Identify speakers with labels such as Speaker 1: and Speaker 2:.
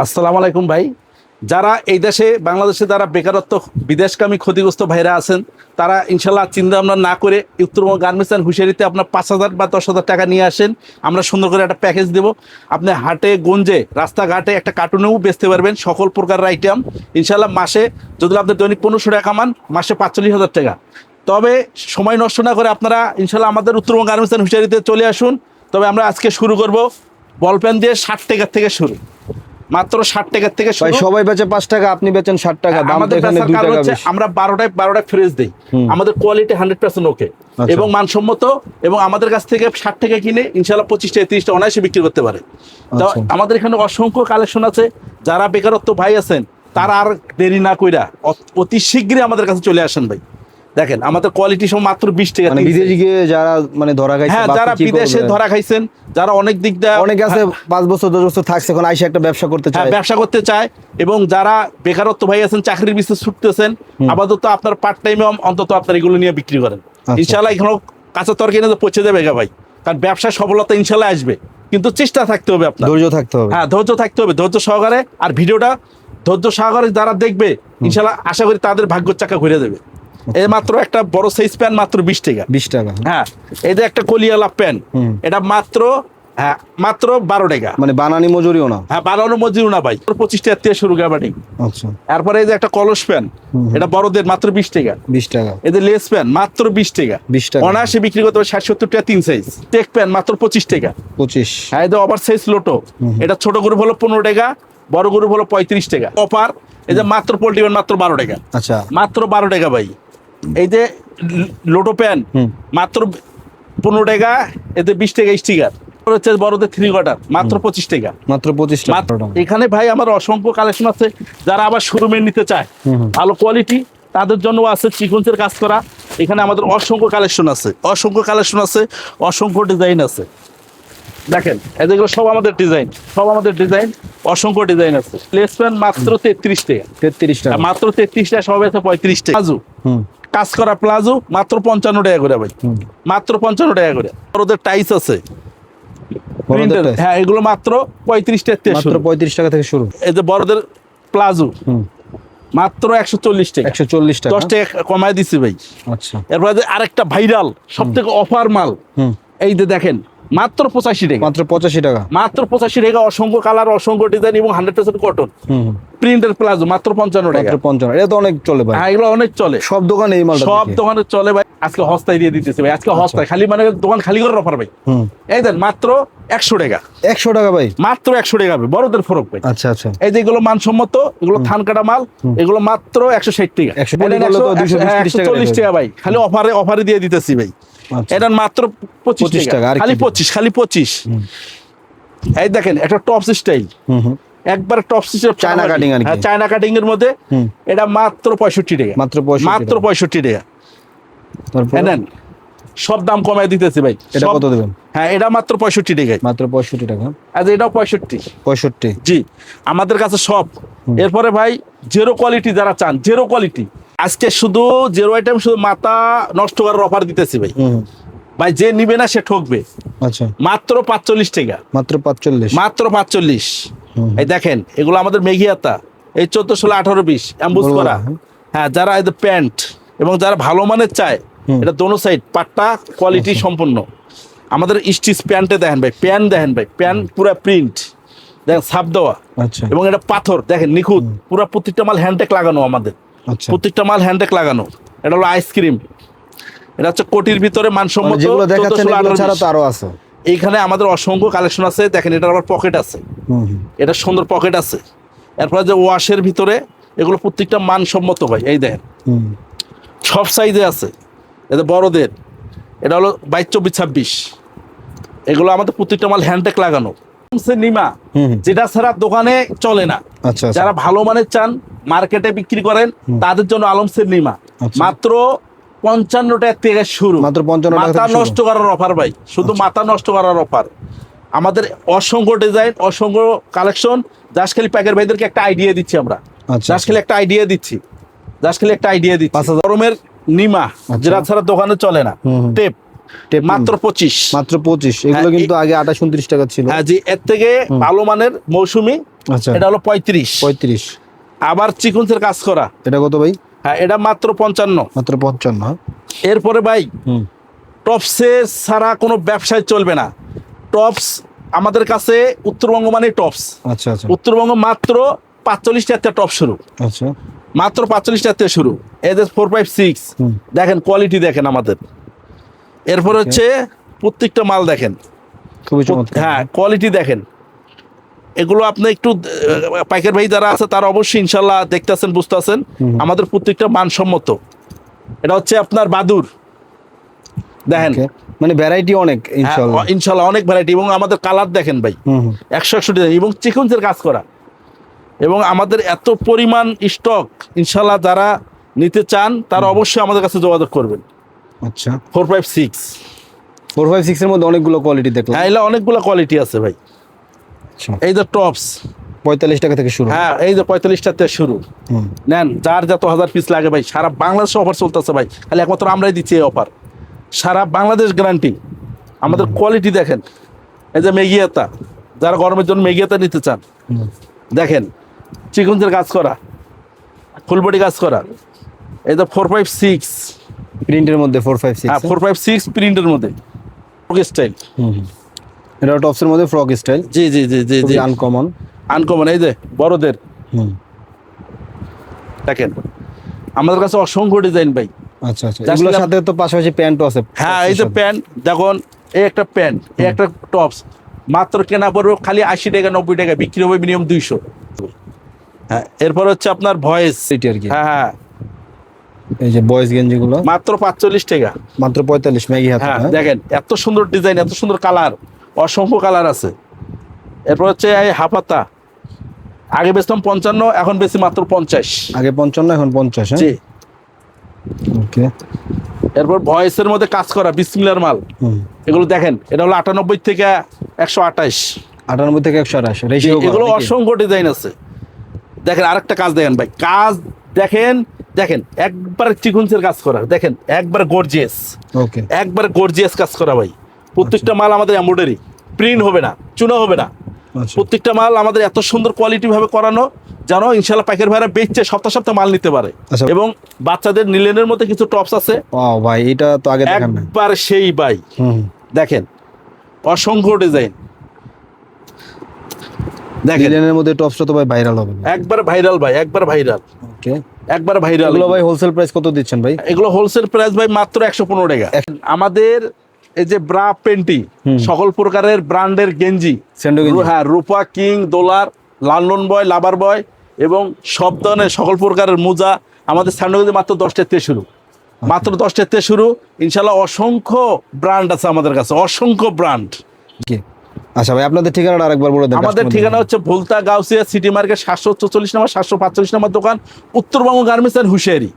Speaker 1: আসসালামু আলাইকুম ভাই। যারা এই দেশে বাংলাদেশে যারা বেকারত্ব বিদেশগামী ক্ষতিগ্রস্ত ভাইরা আছেন, তারা ইনশাল্লাহ চিন্তা ভাবনা না করে উত্তরবঙ্গ গার্মেন্টস অ্যান্ড হুঁশিয়ারিতে আপনার 5,000 বা 10,000 টাকা নিয়ে আসেন। আমরা সুন্দর করে একটা প্যাকেজ দেবো। আপনি হাটে গঞ্জে রাস্তাঘাটে একটা কার্টুনেও বেচতে পারবেন, সকল প্রকারের আইটেম। ইনশাল্লাহ মাসে যদি আপনি দৈনিক 1500 টাকা কামান, মাসে 45,000 টাকা। তবে সময় নষ্ট না করে আপনারা ইনশাল্লাহ আমাদের উত্তরবঙ্গ গার্মেন্টস অ্যান্ড হুঁশিয়ারিতে চলে আসুন। তবে আমরা আজকে শুরু করব বল পেন দিয়ে 60 টাকা থেকে শুরু, মাত্র 60 টাকা থেকে শুরু।
Speaker 2: সবাই বেচে 5 টাকা, আপনি বেচেন 60 টাকা। দাম তো এখানে 2 টাকা বেশি।
Speaker 1: আমরা 12টায় ফ্রেশ দেই। আমাদের কোয়ালিটি 100% ওকে এবং মানসম্মত, এবং আমাদের কাছ থেকে 60 টাকা কিনে ইনশাআল্লাহ 25 টাকা 30 টাকা অনায়াসে বিক্রি করতে পারে। তো আমাদের এখানে অসংখ্য কালেকশন আছে। যারা বেকারত্ব ভাই আছেন তারা আর দেরি না কইরা অতি শীঘ্রই আমাদের কাছে চলে আসেন ভাই। দেখেন আমাদের কোয়ালিটি সব মাত্র 20 টাকা।
Speaker 2: মানে বিদেশে গিয়ে যারা মানে ধরা খাইছে,
Speaker 1: হ্যাঁ, যারা বিদেশে ধরা খাইছেন, যারা অনেক দিক দিয়ে
Speaker 2: অনেক আছে 5 বছর 10 বছর থাকছে, এখন আইসা একটা ব্যবসা করতে চায়,
Speaker 1: ব্যবসা করতে চায়, এবং যারা বেকারত্ব ভাই আছেন চাকরির পিছনে ছুটতেছেন, আপাতত আপনার পার্ট টাইমে অন্তত আপনার এগুলো নিয়ে বিক্রি করেন। ইনশাআল্লাহ এখানে কাঁচা তরকারি নিয়ে পৌঁছে যাবে ভাই, কারণ ব্যবসায় সফলতা ইনশাআল্লাহ আসবে, কিন্তু চেষ্টা থাকতে হবে, আপনার
Speaker 2: ধৈর্য থাকতে হবে।
Speaker 1: হ্যাঁ, ধৈর্য থাকতে হবে, ধৈর্য সহকারে। আর ভিডিওটা ধৈর্য সহকারে যারা দেখবে ইনশাআল্লাহ আশা করি তাদের ভাগ্যের চাকা ঘুরে দেবে। এই মাত্র একটা বড় সাইজ প্যান মাত্র 20 টাকা।
Speaker 2: 20 টাকা।
Speaker 1: হ্যাঁ, এই যে একটা কলিয়ালা প্যান, এটা মাত্র 12 টাকা।
Speaker 2: মানে বানানি মজুরিও না?
Speaker 1: হ্যাঁ, বানানো মজুরি না ভাই, 25 টাকা থেকে শুরু গ্যাবার্ডিং।
Speaker 2: আচ্ছা।
Speaker 1: তারপরে এই যে একটা কলস প্যান, এটা বড়দের মাত্র 20 টাকা।
Speaker 2: 20 টাকা।
Speaker 1: এই যে লেস প্যান মাত্র 20 টাকা।
Speaker 2: 20 টাকা
Speaker 1: অনায়াসে বিক্রি করতে হবে 60-70 টাকা 3 সাইজ। টেক প্যান মাত্র 25 টাকা।
Speaker 2: 25।
Speaker 1: হ্যাঁ, এই যে ওভার সাইজ লোটো, এটা ছোট গ্রুপ হলো 15 টাকা, বড় গ্রুপ হলো 35 টাকা। অফার এই যে মাত্র পোল্ট্রি প্যান মাত্র 12 টাকা।
Speaker 2: আচ্ছা,
Speaker 1: মাত্র 12 টাকা ভাই। এই যে লোটো প্যান মাত্র 15 টাকা, এতে 20 টাকা স্টিকার। হচ্ছে বড়দের 3 কোয়ার্টার মাত্র 25 টাকা।
Speaker 2: মাত্র 25 টাকা।
Speaker 1: এখানে ভাই আমার অসংখ্য কালেকশন আছে। যারা আবার শোরুমে নিতে চায় ভালো কোয়ালিটি, তাদের জন্য আছে সিকোয়েন্সের কাজ করা। এখানে আমাদের অসংখ্য কালেকশন আছে, অসংখ্য ডিজাইন আছে। দেখেন এগুলো সব আমাদের ডিজাইন, অসংখ্য ডিজাইন আছে। প্লেস প্যান মাত্র 33 টাকা। 33 টাকা মাত্র, 33 টাকা, সব আছে 35 টাকা। প্লাজো, কাজ করা প্লাজো মাত্র 55 টাকা করে ভাই, মাত্র 55 টাকা করে। ওদের টাইস আছে, হ্যাঁ, এগুলো মাত্র 35 টাকা থেকে শুরু।
Speaker 2: 35 টাকা থেকে শুরু।
Speaker 1: এই যে বড়দের প্লাজো মাত্র 140 টাকা।
Speaker 2: 140 টাকা,
Speaker 1: 10 টাকা কমায় দিছি ভাই।
Speaker 2: আচ্ছা।
Speaker 1: এরপরে যে আরেকটা ভাইরাল সব থেকে অফার মাল, এই যে দেখেন মাত্র 85 টাকা।
Speaker 2: মাত্র 85 টাকা।
Speaker 1: মাত্র 85 টাকা। অসংখ্য কালার, অসংখ্য ডিজাইন এবং 100% কটন প্রিন্টের প্লাজো মাত্র 55 টাকা।
Speaker 2: 55, এটা তো অনেক চলে ভাই।
Speaker 1: হ্যাঁ, এগুলো অনেক চলে,
Speaker 2: সব দোকানে এই মালটা,
Speaker 1: সব দোকানে চলে ভাই। আজকে হস্তায় দিয়ে দিতেছে ভাই, আজকে হস্তায়, খালি মানে দোকান খালি করার অফার ভাই। এই দেন মাত্র 100 টাকা।
Speaker 2: 100 টাকা ভাই,
Speaker 1: মাত্র 100 টাকা ভাই, বড়দের ফরক ভাই।
Speaker 2: আচ্ছা আচ্ছা।
Speaker 1: এই যে এগুলো মানসম্মত, এগুলো থান কাটা মাল, এগুলো মাত্র 160 টাকা। 140 টাকা ভাই, খালি অফারে দিয়ে দিতেছি ভাই। এটা মাত্র 25 টাকা, খালি 25। এই দেখেন একটা টপস স্টাইল, একবার টপ সিস্টেম
Speaker 2: চায়না কাটিং আর কি।
Speaker 1: হ্যাঁ, চায়না কাটিং এর মধ্যে এটা মাত্র 65 টাকা। মাত্র 65 টাকা। নেন, সব দাম কমায় দিতেছি ভাই।
Speaker 2: এটা কত দেবেন?
Speaker 1: হ্যাঁ, এটা মাত্র 65 টাকায়।
Speaker 2: মাত্র 65 টাকা।
Speaker 1: আচ্ছা, এটাও 65। জি, আমাদের কাছে সব। এরপরে ভাই জিরো কোয়ালিটি যারা চান, জিরো কোয়ালিটি আজকে শুধু জিরো আইটেম, শুধু মাথা নষ্ট করার অফার দিতেছি ভাই। ভাই যে নিবে না সে ঠকবে। আচ্ছা, মাত্র 45 টাকা। মাত্র 45। এই দেখেন এগুলো আমাদের মেঘিয়াতা, এই 14, 16, 18, 20 অ্যাম্বুজ করা। হ্যাঁ, যারা এই প্যান্ট এবং যারা ভালো মানের চায়, এটা দোনো সাইড পাট্টা কোয়ালিটি সম্পূর্ণ। আমাদের স্টিচ প্যান্টে দেখেন ভাই, প্যান পুরো প্রিন্ট দেখেন, ছাপ দেওয়া। আচ্ছা, এবং এটা পাথর দেখেন নিখুঁত, পুরো প্রত্যেকটা মাল হ্যান্ডটেক লাগানো আমাদের। প্রত্যেকটা মাল হ্যান্ডটেক লাগানো। এটা হলো আইসক্রিম, এটা হচ্ছে কোটির ভিতরে মানসম্মত।
Speaker 2: যেগুলো দেখাচ্ছেন এগুলো ছাড়া তো আরো আছে।
Speaker 1: এইখানে আমাদের অসংখ্য কালেকশন আছে। দেখেন এটার আবার পকেট আছে, এটা সুন্দর পকেট আছে। এরপরে যে ওয়াশের ভিতরে, এগুলো প্রত্যেকটা মানসম্মত ভাই। এই দেখেন সব সাইজে আছে। এটা বড়দের, এটা হলো 22, 24, 26। এগুলো আমাদের প্রত্যেকটা মাল হ্যান্ডটেক লাগানো। নিমা, যেটা ছাড়া দোকানে চলে না। যারা ভালো মানের চান, মার্কেটে বিক্রি করেন, তাদের জন্য আলমসের নিমা মাত্র 55 টাকা থেকে শুরু। মাত্র 55 টাকা। মাথা নষ্ট করার অফার ভাই, শুধু মাথা নষ্ট করার অফার। আমাদের অসংখ্য ডিজাইন, অসংখ্য কালেকশন। জাস্ট খালি প্যাকের ভাইদেরকে একটা আইডিয়া দিচ্ছি আমরা। জাস্ট খালি একটা আইডিয়া দিচ্ছি। গরমের নিমা, যেটা ছাড়া দোকানে চলে না। টেপ মাত্র 25।
Speaker 2: মাত্র 25। এগুলো
Speaker 1: হ্যাঁ,
Speaker 2: কিন্তু আগে 28-29 টাকা ছিল।
Speaker 1: হ্যাঁ জি, এর থেকে ভালো মানের মৌসুমি
Speaker 2: আচ্ছা,
Speaker 1: এটা হলো 35।
Speaker 2: 35।
Speaker 1: আবার চিকুনসের কাজ করা,
Speaker 2: এটা কত ভাই?
Speaker 1: হ্যাঁ এটা মাত্র 55।
Speaker 2: মাত্র 55, হ্যাঁ।
Speaker 1: এরপরে ভাই
Speaker 2: হুম,
Speaker 1: টপসে ছাড়া কোনো ব্যবসায় চলবে না। টপস আমাদের কাছে উত্তরবঙ্গ মানে টপস।
Speaker 2: আচ্ছা আচ্ছা
Speaker 1: উত্তরবঙ্গ মাত্র 45 টাকা থেকে টপ শুরু,
Speaker 2: আচ্ছা।
Speaker 1: মাত্র 45 টাকা থেকে শুরু। এই যে 456
Speaker 2: হুম।
Speaker 1: দেখেন, কোয়ালিটি দেখেন আমাদের। এরপর হচ্ছে প্রত্যেকটা মাল দেখেন,
Speaker 2: খুবই চমৎকার।
Speaker 1: হ্যাঁ কোয়ালিটি দেখেন। এগুলো আপনি একটু পাইকার ভাই যারা আছে তারা অবশ্যই ইনশাল্লাহ দেখতেছেন, বুঝতেছেন আমাদের প্রত্যেকটা মানসম্মত। এটা হচ্ছে আপনার বাদুর দেখেন,
Speaker 2: Okay, মানে ভ্যারাইটি অনেক ইনশাআল্লাহ।
Speaker 1: হ্যাঁ, ইনশাল্লাহ অনেক ভ্যারাইটি, এবং আমাদের কালার দেখেন ভাই,
Speaker 2: হুম হুম।
Speaker 1: 100 ডিজাইন এবং চিকুনসের কাজ করা। এবং আমাদের এত পরিমাণ স্টক, ইনশাল্লাহ যারা নিতে চান তারা অবশ্যই আমাদের কাছে যোগাযোগ করবেন।
Speaker 2: আচ্ছা,
Speaker 1: 456,
Speaker 2: 456 এর মধ্যে অনেকগুলো কোয়ালিটি দেখলাম।
Speaker 1: হ্যাঁ এগুলো অনেকগুলো কোয়ালিটি আছে ভাই।
Speaker 2: আচ্ছা,
Speaker 1: এই যে টপস,
Speaker 2: 45 টাকা থেকে শুরু।
Speaker 1: হ্যাঁ এই যে 45 টাকা থেকে শুরু।
Speaker 2: হুম,
Speaker 1: নেন, যার যত 1000 পিস লাগে ভাই, সারা বাংলাদেশে অফার চলতেছে ভাই, খালি একমাত্র আমরাই দিচ্ছি এই অফার, সারা বাংলাদেশ গ্যারান্টি। আমাদের কোয়ালিটি দেখেন। এই যে মেগিয়াতা, যারা গরমের জন্য মেগিয়াতা নিতে চান
Speaker 2: হুম।
Speaker 1: দেখেন, চিকুনসের কাজ করা, ফুলবডি কাজ করা। এই যে 456,
Speaker 2: প্রিন্টের মধ্যে 456।
Speaker 1: হ্যাঁ 456 প্রিন্টের মধ্যে স্টাইল।
Speaker 2: হুম হুম। এটা টপসের মধ্যে ফ্রক স্টাইল,
Speaker 1: জি জি জি জি জি,
Speaker 2: আনকমন।
Speaker 1: আনকমন। এই যে বড়দের
Speaker 2: হুম,
Speaker 1: দেখেন, আমাদের কাছে অসংখ্য ডিজাইন ভাই।
Speaker 2: আচ্ছা আচ্ছা।
Speaker 1: Just
Speaker 2: এগুলোর
Speaker 1: like-
Speaker 2: সাথে তো পাশাপাশি প্যান্টও আছে।
Speaker 1: হ্যাঁ এই যে প্যান্ট দেখুন, এই একটা প্যান্ট, এই একটা টপস, মাত্র কেনা পড়বে খালি 80 টাকা 90 টাকা, বিক্রি হবে মিনিমাম 200। হ্যাঁ এরপর হচ্ছে আপনার ভয়েস,
Speaker 2: এটি আর কি।
Speaker 1: হ্যাঁ হ্যাঁ
Speaker 2: এই যে বয়েজ গেঞ্জিগুলো
Speaker 1: মাত্র 45 টাকা।
Speaker 2: মাত্র 45 ম্যাগি হাতে।
Speaker 1: হ্যাঁ
Speaker 2: হ্যাঁ,
Speaker 1: দেখেন, এত সুন্দর ডিজাইন, এত সুন্দর কালার, অসংখ্য কালার আছে। এরপর হচ্ছে এই হাফাতা, আগে বেচতাম 55, এখন বেশি মাত্র 50।
Speaker 2: আগে 55, এখন 50। হ্যাঁ,
Speaker 1: জি।
Speaker 2: ওকে।
Speaker 1: এরপর ভয়েসের মধ্যে কাজ করা বিসমিল্লার মাল,
Speaker 2: হুম,
Speaker 1: এগুলো দেখেন, এটা হলো 98 থেকে 128।
Speaker 2: 98 থেকে 128 রেশিও।
Speaker 1: এগুলো অসংখ্য ডিজাইন আছে। দেখেন আরেকটা কাজ দেখেন ভাই, কাজ দেখেন, দেখেন একবার চিকুনসের কাজ করা, দেখেন একবার গর্জিয়াস,
Speaker 2: ওকে।
Speaker 1: একবার গর্জিয়াস কাজ করা ভাই। প্রত্যেকটা মাল আমাদের এমব্রয়ডারি, প্রিন্ট হবে না, চুনা হবে না।
Speaker 2: আচ্ছা,
Speaker 1: প্রত্যেকটা মাল আমাদের এত সুন্দর কোয়ালিটি ভাবে করানো, জানো ইনশাল্লাহ পাইকারি ভাইরা বেচছে সপ্তাহ সপ্তাহ মাল নিতে পারে।
Speaker 2: আচ্ছা।
Speaker 1: এবং বাচ্চাদের নিলেনের মধ্যে কিছু টপস আছে,
Speaker 2: ও ভাই, এটা তো আগে দেখান না।
Speaker 1: একবার সেই ভাই
Speaker 2: হুম,
Speaker 1: দেখেন, অসংখ্য ডিজাইন দেখেন,
Speaker 2: ডিজাইনের মধ্যে টপসটা তো ভাই ভাইরাল হবে।
Speaker 1: একবার ভাইরাল ভাই, একবার ভাইরাল,
Speaker 2: ওকে।
Speaker 1: একবার ভাইরাল।
Speaker 2: এগুলো ভাই হোলসেল প্রাইস কত দিচ্ছেন ভাই?
Speaker 1: এগুলো হোলসেল প্রাইস ভাই মাত্র 115 টাকা। আমাদের এই যে ব্রা পেন্টি, সকল প্রকারের ব্র্যান্ডের গেঞ্জি,
Speaker 2: স্যান্ডো গেঞ্জি।
Speaker 1: হ্যাঁ রূপা, কিং, দোলার, লালন বয়, লাভার বয় এবং সব ধরনের সকল প্রকারের মোজা, আমাদের স্যান্ডো গেঞ্জি মাত্র 10 টাকা থেকে শুরু, মাত্র 10 টাকা থেকে শুরু। ইনশাল্লাহ অসংখ্য ব্র্যান্ড আছে আমাদের কাছে, অসংখ্য ব্র্যান্ড।
Speaker 2: কি? আচ্ছা ভাই, আপনাদের ঠিকানাটা আরেকবার বলে দেন।
Speaker 1: আমাদের ঠিকানা হচ্ছে ভুলতা গাউসিয়া সিটি মার্কেট 744 নম্বর 745 নম্বর দোকান, উত্তরবঙ্গ গার্মেন্টস এন্ড হুঁশিয়ারি।